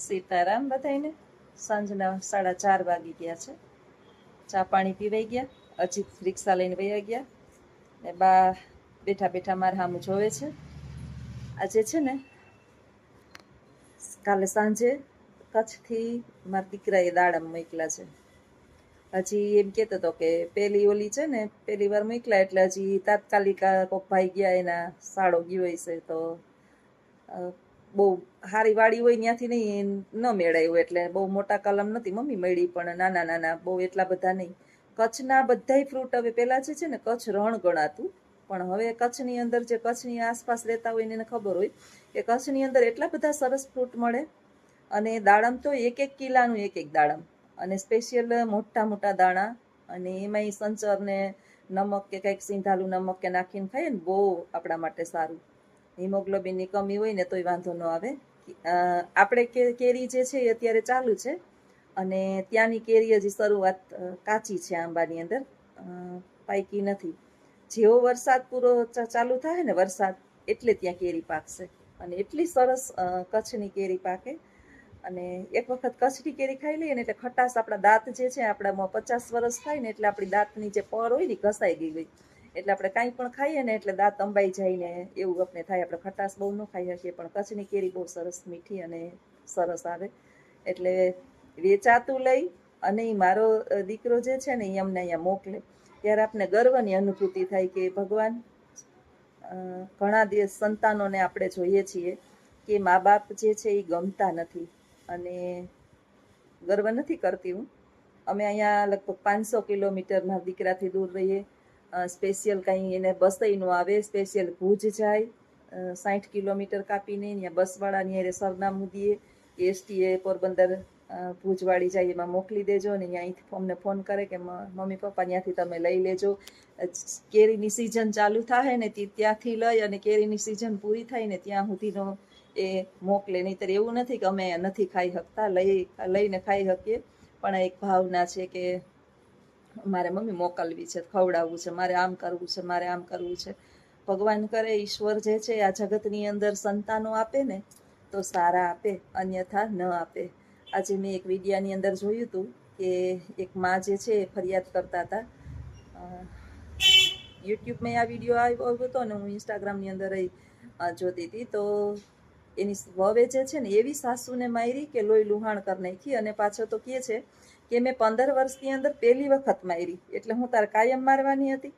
સીતારામ બધાઈને. સાંજના 4:30 વાગી ગયા છે. ચા પાણી પીવાઈ ગયા. અજીત રિક્ષા લઈને વયા ગયા ને બા બેઠા બેઠા મારા સામું જોવે છે. આજે છે ને કાલે સાંજે કચ્છથી મારા દીકરાએ દાડમ મોકલા છે. હજી એમ કહેતો હતો કે પેલી ઓલી છે ને પહેલી વાર મોકલા એટલે હજી તાત્કાલિક કોક ભાઈ ગયા એના સાડો ગયો હશે તો બહુ સારી વાડી હોય ત્યાંથી નહીં ન મેળાયું એટલે બહુ મોટા કલમ નથી મમ્મી મળી પણ નાના નાના બહુ એટલા બધા નહીં. કચ્છના બધાય ફ્રૂટ હવે પહેલાં છે ને કચ્છ રણ ગણાતું પણ હવે કચ્છની અંદર જે કચ્છની આસપાસ રહેતા હોય એને ખબર હોય કે કચ્છની અંદર એટલા બધા સરસ ફ્રૂટ મળે અને દાડમ તો એક કિલ્લાનું એક દાડમ અને સ્પેશિયલ મોટા મોટા દાણા અને એમાંય સંચર ને નમક કે કંઈક સિંધાલું નમક કે નાખીને ખાઈએ ને બહુ આપણા માટે સારું. હિમોગ્લોબિનની કમી હોય ને તોય વાંધો ન આવે. આપણે કેરી જે છે એ અત્યારે ચાલુ છે અને ત્યાંની કેરી હજી શરૂઆત કાચી છે આંબાની અંદર, પાકી નથી. જેવો વરસાદ પૂરો ચાલુ થાય ને વરસાદ એટલે ત્યાં કેરી પાકશે અને એટલી સરસ કચ્છની કેરી પાકે. અને એક વખત કચ્છની કેરી ખાઈ લઈએ ને એટલે ખટાશ આપણા દાંત જે છે આપણામાં 50 વર્ષ થાય ને એટલે આપણી દાંતની જે પર હોય ને ઘસાઈ ગઈ હોય એટલે આપણે કાંઈ પણ ખાઈએ ને એટલે દાંત અંબાઈ જાય ને એવું આપણે થાય. આપણે ખટાશ બહુ ન ખાઈ શકીએ પણ કચ્છની કેરી બહુ સરસ મીઠી અને સરસ આવે એટલે વેચાતું લઈ અને મારો દીકરો જે છે ને એ અમને અહીંયા મોકલે ત્યારે આપણે ગર્વની અનુભૂતિ થાય કે ભગવાન ઘણા દિવસ સંતાનોને આપણે જોઈએ છીએ કે મા બાપ જે છે એ ગમતા નથી અને ગર્વ નથી કરતી હું. અમે અહીંયા લગભગ 500 કિલોમીટર મારા દીકરાથી દૂર રહીએ. સ્પેશિયલ કંઈ એને બસય ન આવે, સ્પેશિયલ ભુજ જાય 60 કિલોમીટર કાપીને ત્યાં બસવાળાની હારે સરનામું દઈએ કે એસટીએ પોરબંદર ભુજવાળી જાય એમાં મોકલી દેજો ને અહીંથી અમને ફોન કરે કે મમ્મી પપ્પા ત્યાંથી તમે લઈ લેજો. કેરીની સિઝન ચાલુ થાય ને ત્યાંથી લઈ અને કેરીની સિઝન પૂરી થાય ને ત્યાં સુધીનો એ મોકલે. નહીંતર એવું નથી કે અમે નથી ખાઈ શકતા, લઈને ખાઈ શકીએ પણ એક ભાવના છે કે મારે મમ્મી મોકલવી છે, ખવડાવવું છે, મારે આમ કરવું છે, મારે આમ કરવું છે. ભગવાન કરે ઈશ્વર જે છે આ જગતની અંદર સંતાનો આપે ને તો સારા આપે, અન્યથા ન આપે. આજે મેં એક વિડિયાની અંદર જોયું હતું કે એક માં જે છે એ ફરિયાદ કરતા હતા. યુટ્યુબમાં આ વિડીયો આવ્યો હતો ને હું ઇન્સ્ટાગ્રામની અંદર જોતી હતી તો એની વવે જે છે ને એવી સાસુને મારી કે લોહી લુહાણ કરી નાખી અને પાછો તો કહે છે કે મેં 15 વર્ષની અંદર પહેલી વખત મારી એટલે હું તારે કાયમ મારવાની હતી.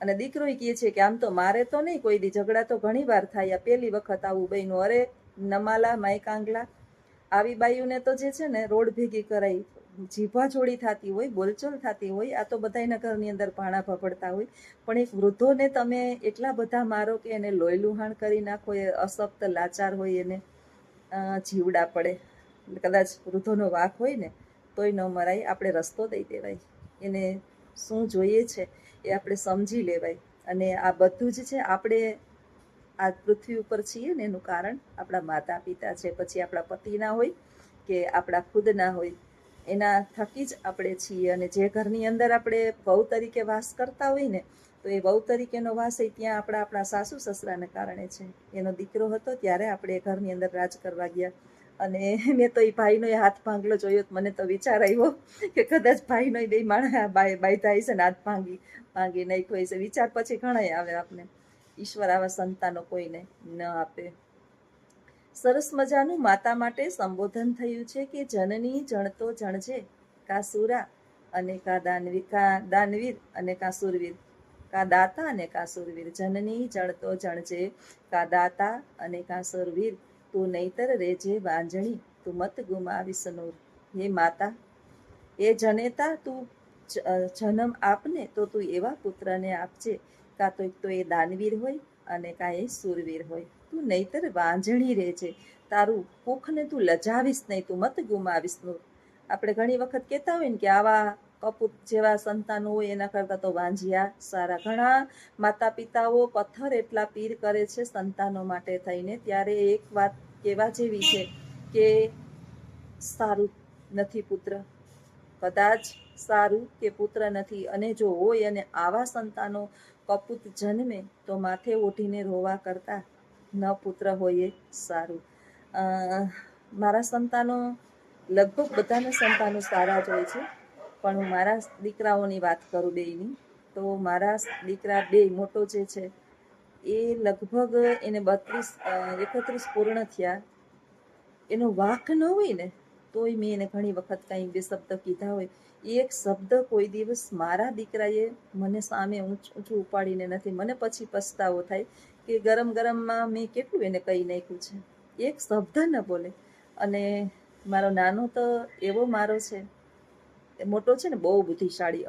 અને દીકરો કહે છે કે આમ તો મારે તો નહીં કોઈ દી, ઝઘડા તો ઘણી વાર થાય, આ પહેલી વખત આવું બન્યું. અરે નમાલા માય કાંગલા, આવી બાયુને તો જે છે ને રોડ ભેગી કરાઈ, જીભા જોડી થતી હોય, બોલચોલ થતી હોય. આ તો બધાના ઘરની અંદર ભાણા ભભડતા હોય પણ એક વૃદ્ધોને તમે એટલા બધા મારો કે એને લોહી લુહાણ કરી નાખો. એ અશક્ત લાચાર હોય એને જીવડા પડે. કદાચ વૃદ્ધોનો વાંક હોય ને તોય ન મરાય, આપણે રસ્તો દઈ દેવાય. એને શું જોઈએ છે એ આપણે સમજી લેવાય. અને આ બધું જ છે આપણે આ પૃથ્વી ઉપર છીએ ને એનું કારણ આપણા માતા પિતા છે, પછી આપણા પતિ ના હોય કે આપણા ખુદના હોય, એના થકી જ આપણે છીએ. અને જે ઘરની અંદર આપણે વહુ તરીકે વાસ કરતા હોય ને તો એ વહુ તરીકેનો વાસ એ ત્યાં આપણા સાસુ સસરાને કારણે છે. એનો દીકરો હતો ત્યારે આપણે એ ઘરની અંદર રાજ કરવા ગયા અને મેં તો એ ભાઈનો એ હાથ ભાંગલો જોયો. મને તો વિચાર આવ્યો કે કદાચ ભાઈનો બે માણસ બાયધા હશે ને હાથ ભાંગી નાખ્યો હશે. વિચાર પછી ઘણા આવે આપને. ઈશ્વર આવા સંતાનો કોઈને ન આપે. સરસ મજાનું માતા માટે સંબોધન થયું છે કે જનની જણતો જણજે, કા સુરા અને કા દાનવીર અને કા સુરવીર, કા દાતા અને કા સુરવીર. જનની જણતો જણજે, કા દાતા અને કા સુરવીર, તું નહીતર રેજે વાંજણી, તું મત ગુમાવીશ નૂર. હે માતા, એ જનેતા તું જન્મ આપને તો તું એવા પુત્રને આપજે કાં તો એ દાનવીર હોય અને કાં એ સુરવીર હોય. તું નહીતર વાંજણી રહેજે, તારું કુખને તું લજાવીશ નહીં, તું મત ગુમાવીશ નૂર. આપણે ઘણી વખત કહેતા હોય ને કે આવા કપૂત જેવા સંતાનો હોય એના કરતાં તો વાંજિયા સારા. ઘણા માતા પિતાઓ પથ્થર એટલા પીર કરે છે સંતાનો માટે થઈને. ત્યારે એક વાત કહેવા જેવી છે કે સારું નથી પુત્ર, કદાચ સારું કે પુત્ર નથી. અને જો હોય અને આવા સંતાનો કપૂત જન્મે તો માથે ઓઢીને રોવા કરતા ન પુત્ર હોય એ સારું. મારા સંતાનો લગભગ બધાના સંતાનો સારા જ હોય છે, પણ હું મારા દીકરાઓની વાત કરું બેયની, તો મારા દીકરા બે મોટો જે છે એ લગભગ એને 31 પૂર્ણ થયા, એનો વાંક ન હોય ને તોય મેં એને ઘણી વખત કાંઈ બે શબ્દ કીધા હોય, એક શબ્દ કોઈ દિવસ મારા દીકરાએ મને સામે ઊંચું ઉપાડીને નથી. મને પછી પસ્તાવો થાય કે ગરમ ગરમમાં મેં કેટલું એને કહી નાખ્યું છે, એક શબ્દ ન બોલે. અને મારો નાનો તો એવો મારો છે, મોટો છે ને બહુ બુદ્ધિશાળી,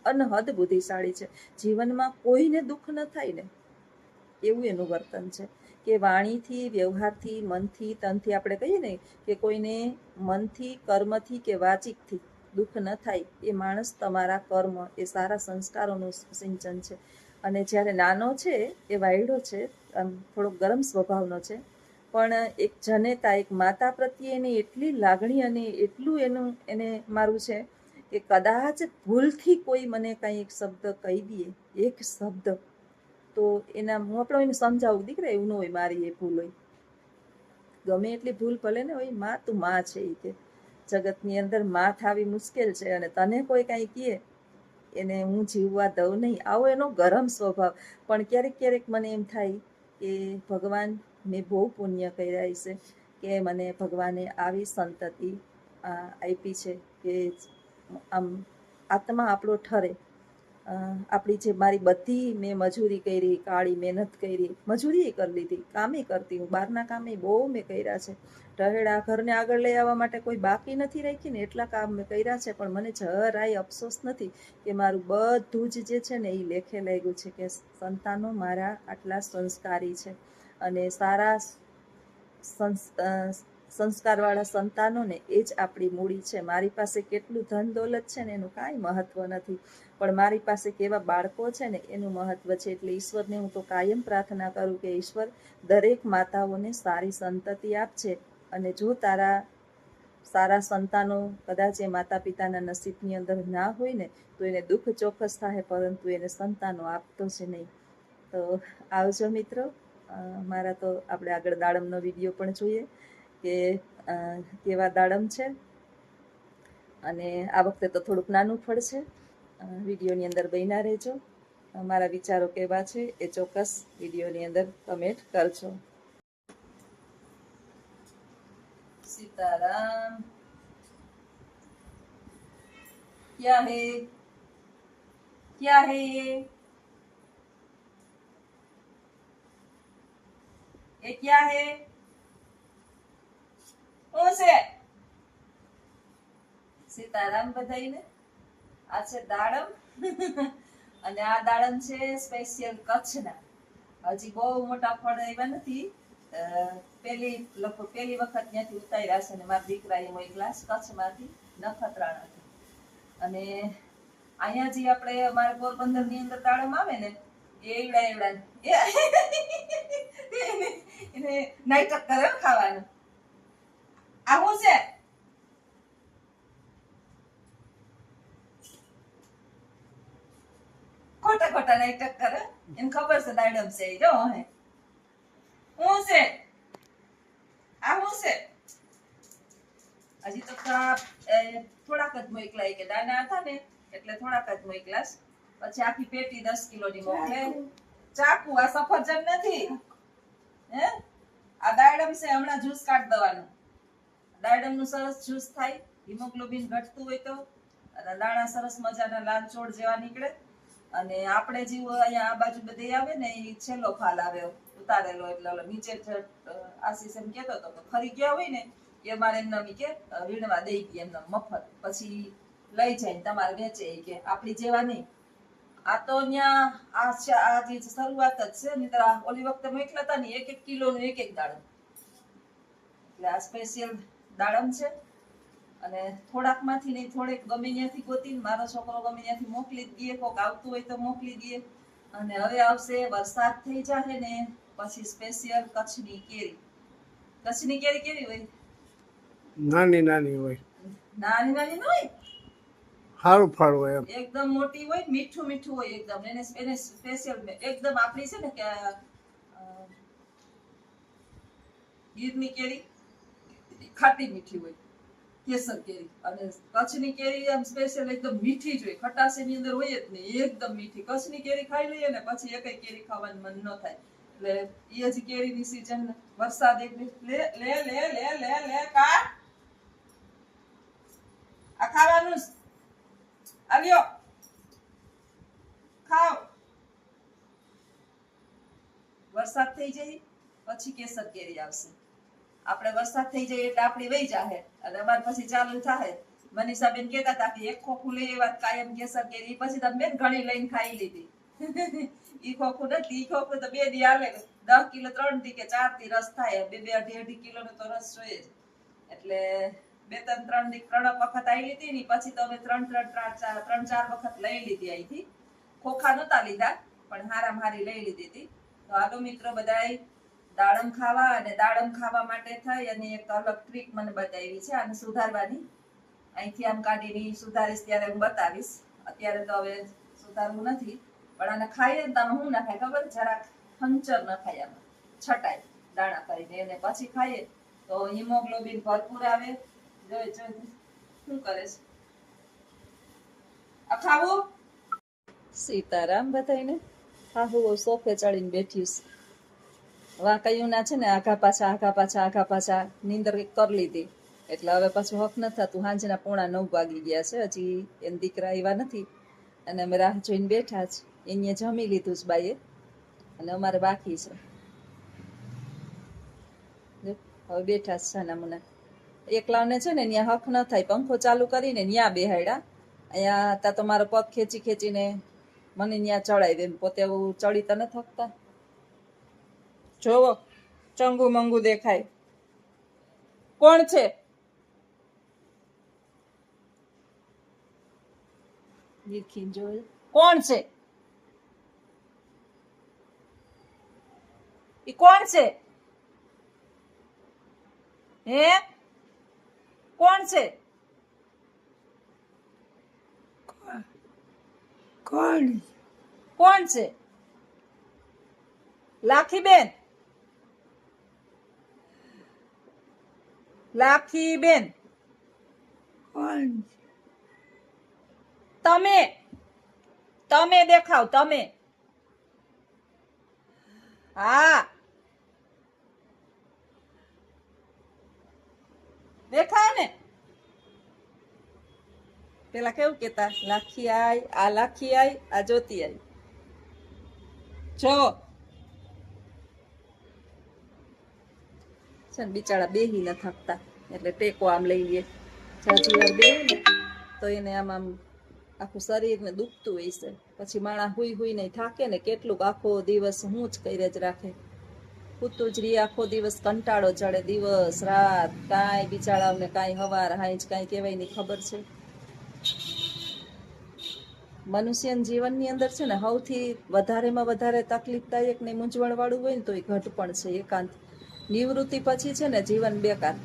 અનહદ બુદ્ધિશાળી છે. જીવનમાં કોઈને દુઃખ ન થાય ને એવું એનું વર્તન છે, કે વાણીથી, વ્યવહારથી, મનથી, તનથી, આપણે કહીએ ને કે કોઈને મનથી, કર્મથી કે વાચિકથી દુઃખ ન થાય, એ માણસ તમારા કર્મ, એ સારા સંસ્કારોનું સિંચન છે. અને જ્યારે નાનો છે એ વાયડો છે, થોડો ગરમ સ્વભાવનો છે, પણ એક જનેતા, એક માતા પ્રત્યે એની એટલી લાગણી અને એટલું એને મારું છે કે કદાચ ભૂલથી કોઈ મને કંઈ એક શબ્દ કહી દે, એક શબ્દ, તો એના હું આપણો એને સમજાવું, દીકરા એવું ન હોય, મારી એ ભૂલ હોય, ગમે એટલી ભૂલ ભલે ને હોય, માં તું માં છે એ કે જગતની અંદર માં થાવી મુશ્કેલ છે, અને તને કોઈ કાંઈ કહે એને હું જીવવા દઉં નહીં, આવો એનો ગરમ સ્વભાવ. પણ ક્યારેક ક્યારેક મને એમ થાય કે ભગવાન, મેં બહુ પુણ્ય કર્યા છે કે મને ભગવાને આવી સંતતિ આપી છે કે આમ આત્મા આપણો ઠરે. આપણી જે મારી બધી મેં મજૂરી કરી, કાળી મહેનત કરી, મજૂરી કરી લીધી, કામે કરતી હું, બહારના કામે બહુ મેં કર્યા છે, ઢહેડા ઘરને આગળ લઈ આવવા માટે કોઈ બાકી નથી રાખી ને એટલા કામ મેં કર્યા છે, પણ મને જરાય અફસોસ નથી કે મારું બધું જ જે છે ને એ લેખે લાગ્યું છે કે સંતાનો મારા આટલા સંસ્કારી છે. અને સારા સંસ્કારવાળા સંતાનોને એ જ આપણી મૂડી છે. મારી પાસે કેટલું ધન દોલત છે ને એનું કાંઈ મહત્વ નથી, પણ મારી પાસે કેવા બાળકો છે ને એનું મહત્વ છે. એટલે ઈશ્વરને હું તો કાયમ પ્રાર્થના કરું કે ઈશ્વર દરેક માતાઓને સારી સંતતિ આપજે, અને જો તારા સારા સંતાનો કદાચ એ માતા પિતાના નસીબની અંદર ના હોય ને તો એને દુઃખ ચોક્કસ થાય, પરંતુ એને સંતાનો આપતો છે નહીં. તો આવજો મિત્રો. મારા તો આપણે આગળ દાડમનો વિડીયો પણ જોઈએ કે કેવા દાડમ છે, અને આ વખતે તો થોડુંક નાનું ફળ છે. વિડીયોની અંદર બન્યા રહેજો. મારા વિચારો કેવા છે એ ચોક્કસ વિડીયોની અંદર કમેન્ટ કરજો. सीताराम। क्या है, क्या है ये क्या है? से सीताराम बधाઈને. આ છે દાડમ અને આ દાડમ છે સ્પેશિયલ કચ્છના. હજી બહુ મોટા ફળ આવ્યા નથી, પેલી વખત ત્યાંથી ઉતાર્યા છે, ને મારા દીકરાએ મોકલ્યા કચ્છમાંથી, નખત્રાણાથી. અને અહીંયા જે આપણે અમારે પોરબંદર ની અંદર દાડમ આવે ને એવડા એને નાટક કરે ખાવાનું. આ શું છે? ખોટા ખોટા નાટક કરે, એને ખબર છે દાડમ છે. જો હે શું છે આ? શું છે? હજી તો થોડાક જ મોકલાય, કે દાના હતા ને એટલે થોડાક જ મોકલાસ, પછી આખી પેટી 10 કિલોની મોકલે. ચાકુ, આ સફરજન નથી, હે આ દાડમ છે. હમણાં જ્યુસ કાઢ દેવાનું. દાડમ નું સરસ જ્યુસ થાય, હિમોગ્લોબિન ઘટતું હોય તો, અને દાણા સરસ મજાના લાલ ચોળ જેવા નીકળે. અને આપણે જેવું અહીંયા આ બાજુ બધે આવે ને એ છેલ્લો ફાલ આવે ઉતારેલો, એટલે નીચે આશીષ એમ કેતો હતો ખરી ગયા હોય ને એ અમારે એમને કે વીણવા દઈ ગઈ એમને મફત, પછી લઈ જાય તમારે વેચે, કે આપણી જેવા નહીં. આ તો અહીંયા આ જે શરૂઆત જ છે, નહીતર ઓલી વખતે મોકલા હતા ને 1-1 કિલોનું એક દાડમ. એટલે આ સ્પેશિયલ દાડમ છે. અને થોડાક માંથી નહીં થોડેક ગમે ત્યાંથી ગોતીને મારો છોકરો ગમે ત્યાંથી મોકલી જ દઈએ, કોક આવતું હોય તો મોકલી દઈએ. અને હવે આવશે વરસાદ થઈ જાય ને પછી સ્પેશિયલ કચ્છની કેરી. કચ્છની કેરી કેવી હોય? નાની નાની હોય. નાની નાની ન હોય, સારું ફળ હોય, એકદમ મોટી હોય, મીઠું મીઠું હોય એકદમ. એને સ્પેશિયલ એકદમ આપણી છે ને કે ગીરની કેરી ખાટી મીઠી હોય કેસર કેરી. અને કચ્છની કેરી આમ સ્પેશિયલ એકદમ મીઠી જ હોય, ખટાશ એની અંદર હોય જ નહીં, એકદમ મીઠી. કચ્છની કેરી ખાઈ લઈએ ને પછી એકય કેરી ખાવાનું મન ન થાય. એટલે એ જ કેરીની સીઝન, વરસાદ એટલે લે લે લે લે લે લે કા આ ખાવાનું આલ્યો ખાવ. વરસાદ થઈ જાય પછી કેસર કેરી આવશે. આપણે વરસાદ થઈ જાય એટલે આપણી વહી જાહે અને અમાર પછી ચાલુ થાય. મનીષાબેન કહેતા હતા કે એક ખોખું લઈ આવ્યા કાયમ કેસર કેરી, પછી તમે બેન ઘણી લઈને ખાઈ લીધી. ઈ ખોખું નથી, ઈ ખોખું તો 2 દી હાલે, 10 કિલો 3 દી કે 4 દી રસ થાય. 2-2.5 કિલો નો તો રસ જોઈએ જ. એટલે 2-3 દી 3 વખત આવી લીધી ને પછી તો અમે 3-4 વખત લઈ લીધી અહીંથી. ખોખા નતા લીધા પણ હારામ હારી લઈ લીધી હતી. તો હાલો મિત્રો બધાય દાડમ ખાવા, અને દાડમ ખાવા માટે થઈ અને એક અલગ ટ્રીક મને બતાવી છે આને સુધારવાની. અહીંથી આમ કાઢીને સુધારીશ ત્યારે હું બતાવીશ. અત્યારે તો હવે સુધારવું નથી, પણ આને ખાઈએ ને તમે શું ના ખાય ખબર? જરાક ખંચર ન ખાય, આમાં છટાય દાણા કરીને. એને પછી ખાઈએ તો હિમોગ્લોબિન ભરપૂર આવે. જોઈ શું કરે છે આ ખાવું? સીતારામ બધાઈને. હા હું સોફે ચડીને બેઠી છું. વાંકયું ના છે ને આઘા પાછા નીંદર કરી લીધી એટલે હવે પાછું હક નથી થતું. સાંજના 8:45 વાગી ગયા છે, હજી એને દીકરા આવ્યા નથી અને અમે રાહ જોઈને બેઠા જ. એને જમી લીધું છે બાઈએ અને અમારે બાકી છે. હવે બેઠા છે સાના મુના. એકલાને છે ને ત્યાં હક ન થાય, પંખો ચાલુ કરીને ત્યાં બેહાડ્યા. અહીંયા તા તો મારો પગ ખેંચીને મને ત્યાં ચડાવી. એમ પોતે એવું ચડી તો ન થકતા. જોવો ચંગુ મંગુ દેખાય. કોણ છે? કોણ છે? ઈ કોણ છે? હે કોણ છે? કોણ છે? લાખીબેન, લાખીબેન તમે દેખાવ, તમે. હા દેખાય ને? પેલા કેવું કેતા, લાખી આય, આ લાખી આય, આ જોતી આય. જો છે ને બિચારા બેહી ન થકતા એટલે ટેકો આમ લઈ લે. જાજી વાર બેહે ને તો એને આમ આખું શરીરને દુખતું હોય છે. પછી માણા હુઈ નહીં થાકે ને, કેટલુંક આખો દિવસ હું જ કરે જ રાખે. પૂતું જ રી આખો દિવસ, કંટાળો ચડે દિવસ રાત. કાંઈ બિચારાઓને કાંઈ હવાર હાંજ કાંઈ કહેવાય નહીં. ખબર છે મનુષ્યના જીવનની અંદર છે ને સૌથી વધારેમાં વધારે તકલીફદાયક ને મૂંઝવણ વાળું હોય ને તો એ ઘટપણ છે, એકાંત. નિવૃત્તિ પછી છે ને જીવન બેકાર.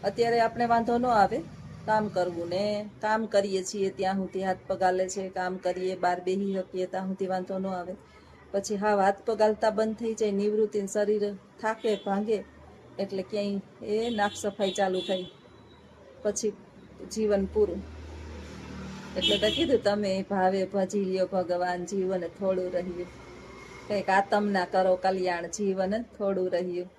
અત્યારે આપણે વાંધો ન આવે કામ કરવું ને, કામ કરીએ છીએ ત્યાં સુધી હાથ પગ હાલે છે, કામ કરીએ બહાર બેહી શકીએ ત્યાં સુધી વાંધો ન આવે. પછી હાવ હાથ પગ હાલતા બંધ થઈ જાય, નિવૃત્તિ, શરીર થાકે ભાંગે એટલે ક્યાંય એ નાક સફાઈ ચાલુ થઈ, પછી જીવન પૂરું. એટલે તો કીધું તમે ભાવે ભજી લ્યો ભગવાન, જીવન થોડું રહ્યું. કંઈક આતમ ના કરો કલ્યાણ, જીવન થોડું રહ્યું.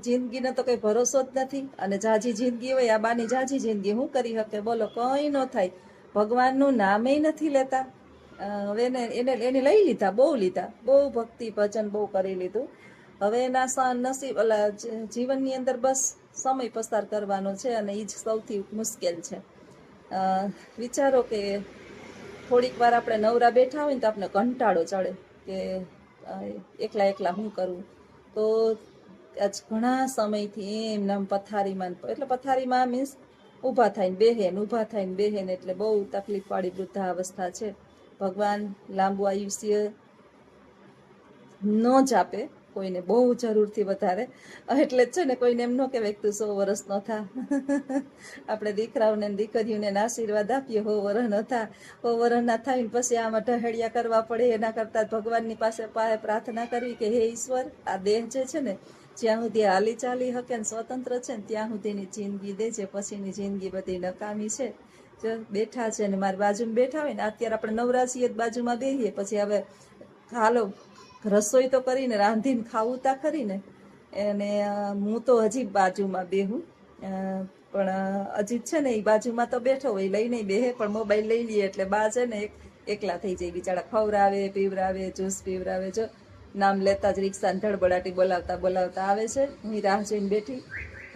જિંદગીનો તો કઈ ભરોસો જ નથી. અને જાજી જિંદગી હોય, આ બાની જાજી જિંદગી શું કરી શકે બોલો? કઈ ન થાય. ભગવાનનું નામે નથી લેતા. હવે એને લઈ લીધા, બહુ ભક્તિ ભજન બહુ કરી લીધું. હવે એના નસીબ જીવનની અંદર બસ સમય પસાર કરવાનો છે અને એ જ સૌથી મુશ્કેલ છે. વિચારો કે થોડીક વાર આપણે નવરા બેઠા હોય ને તો આપણે કંટાળો ચડે કે એકલા શું કરવું. તો આજ ઘણા સમયથી એમ નામ પથારીમાં, એટલે પથારીમાં મીન્સ ઊભા થઈને બેહે ને એટલે બહુ તકલીફવાળી વૃદ્ધાવસ્થા છે. ભગવાન લાંબુ આયુષ્ય ન જ આપે કોઈને, બહુ જરૂરથી વધારે. એટલે જ છે ને કોઈને એમ ન કહેવાય તું 100 વર્ષ ન થા. આપણે દીકરાઓને દીકરીઓને આશીર્વાદ આપીએ 100 વર્ષ ન થા. 100 વર્ષ ના થાય ને પછી આમાં ઢહેડિયા કરવા પડે. એના કરતાં ભગવાનની પાસે પ્રાર્થના કરવી કે હે ઈશ્વર, આ દેહ જે છે ને જ્યાં સુધી હાલી ચાલી શકે ને સ્વતંત્ર છે ને ત્યાં સુધીની જિંદગી દે છે, પછીની જિંદગી બધી નકામી છે. જો બેઠા છે ને મારી બાજુમાં બેઠા હોય ને, અત્યારે આપણે નવરા છીએ તો બાજુમાં બેસીએ, પછી હવે હાલો રસોઈ તો કરીને રાંધીને ખાવું તા ખરી ને. અને હું તો હજી બાજુમાં બેહું, પણ અજીત છે ને એ બાજુમાં તો બેઠો હોય, લઈને બેહે પણ મોબાઈલ લઈ લઈએ એટલે બા છે ને એકલા થઈ જાય બિચારા. ખવરાવે, પીવરાવે, જ્યુસ પીવરાવે. જો નામ લેતા જ રિક્ષાને ધડબડાટી બોલાવતા બોલાવતા આવે છે. હું રાહ જોઈને બેઠી.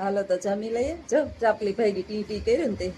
હાલો તો જમી લઈએ. જો ચાપલી ભાઈ ટી ટી કર્યું ને તે